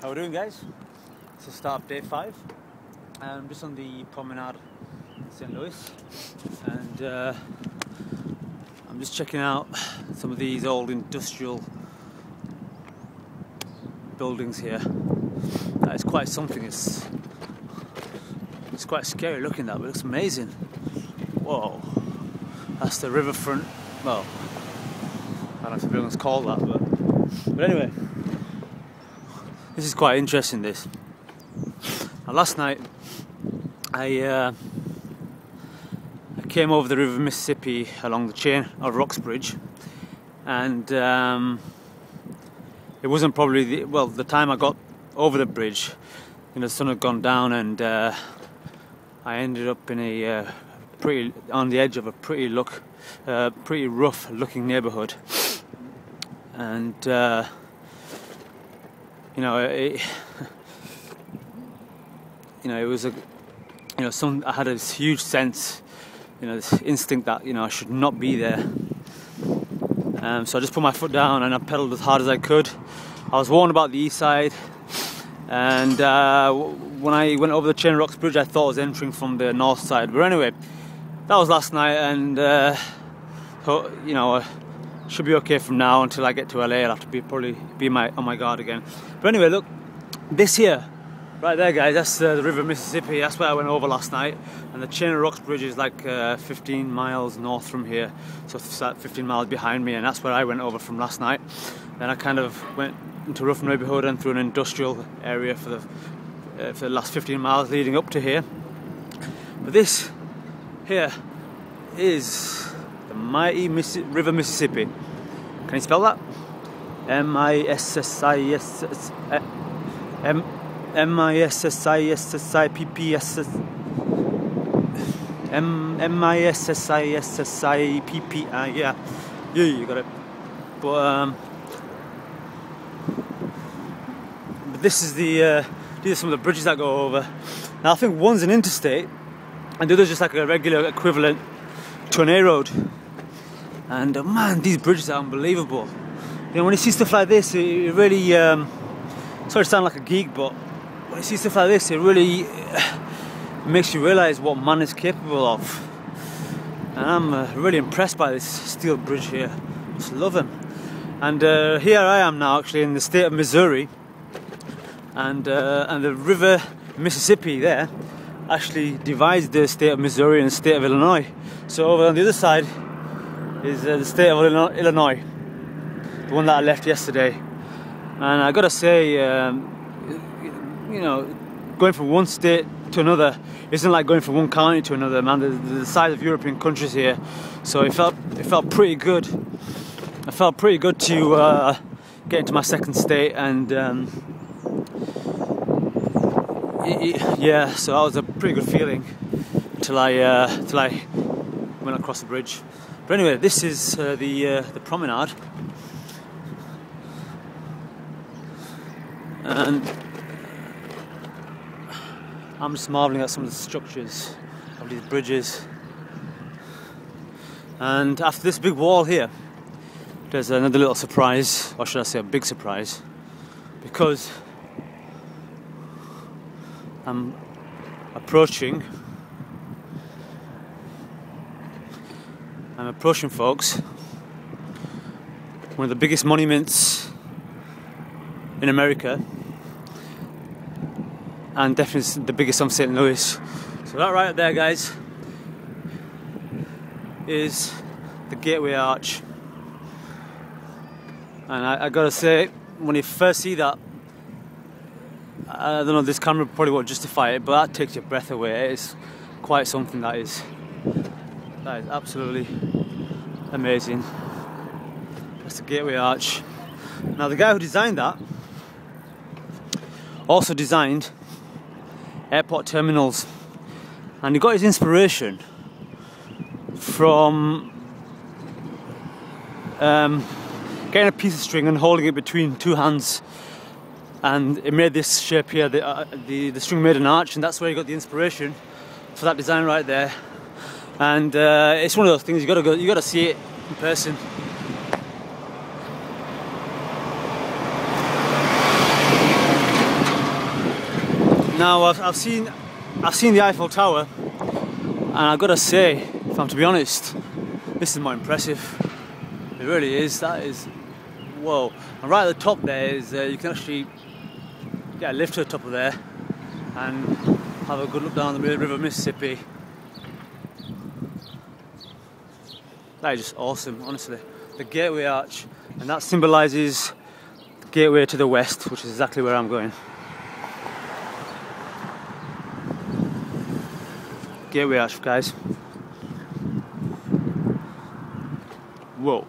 How we doing, guys? It's the start of day 5. I'm just on the promenade in St. Louis, and I'm just checking out some of these old industrial buildings here. It's quite something. It's quite scary looking at, but it looks amazing. Whoa, that's the riverfront. Well, I don't know if the building's called that, but anyway, this is quite interesting. This. Now, last night, I came over the river Mississippi along the chain of Roxbridge, and it wasn't probably the time I got over the bridge. The sun had gone down, and I ended up in on the edge of a pretty rough looking neighbourhood, and it was I had this huge sense, this instinct that I should not be there. So I just put my foot down and I pedalled as hard as I could. I was warned about the east side, and when I went over the chain of Roxbridge, I thought I was entering from the north side. But anyway, that was last night, and should be okay from now until I get to LA. I'll have to probably be on my guard again. But anyway, look, this here, right there, guys, that's the river Mississippi. That's where I went over last night, and the chain of Roxbridge is like 15 miles north from here, so it's 15 miles behind me, and that's where I went over from last night. Then I kind of went into a rough neighbourhood and through an industrial area for the last 15 miles leading up to here. But this here is the mighty river Mississippi. Can you spell that? M-I-S-S-I-S-S M-I-S-S-I-S-S-I-P-P-S M-I-S-S-I-S-S-I-P-P-I, yeah, you got it. But this is these are some of the bridges that go over. Now I think one's an interstate and the other's just like a regular equivalent to an A road. And man, these bridges are unbelievable. When you see stuff like this, it really sorry to sound like a geek, but when you see stuff like this, it really makes you realise what man is capable of. And I'm really impressed by this steel bridge here. Just love them. And here I am now, actually in the state of Missouri, and the river Mississippi there actually divides the state of Missouri and the state of Illinois. So over on the other side is the state of Illinois, the one that I left yesterday. And I gotta say, going from one state to another isn't like going from one county to another, man. The size of European countries here, so it felt pretty good. I felt pretty good to get into my second state, and yeah, so that was a pretty good feeling till I went across the bridge. But anyway, this is the promenade, and I'm just marvelling at some of the structures of these bridges. And after this big wall here, there's another little surprise, or should I say a big surprise, because I'm approaching, folks, one of the biggest monuments in America, and definitely the biggest on St. Louis. So that right there, guys, is the Gateway Arch. And I gotta say, when you first see that, I don't know, this camera probably won't justify it, but that takes your breath away. It's quite something that is absolutely amazing. That's the Gateway Arch. Now the guy who designed that also designed airport terminals, and he got his inspiration from getting a piece of string and holding it between two hands, and it made this shape here. The string made an arch, and that's where he got the inspiration for that design right there. And it's one of those things you gotta see it in person. Now I've seen the Eiffel Tower, and I've got to say, if I'm to be honest, this is more impressive. It really is. That is, whoa! And right at the top there is you can actually get a lift to the top of there and have a good look down the River Mississippi. That is just awesome, honestly. The Gateway Arch, and that symbolises the gateway to the west, which is exactly where I'm going. Gateway Arch, guys. Whoa.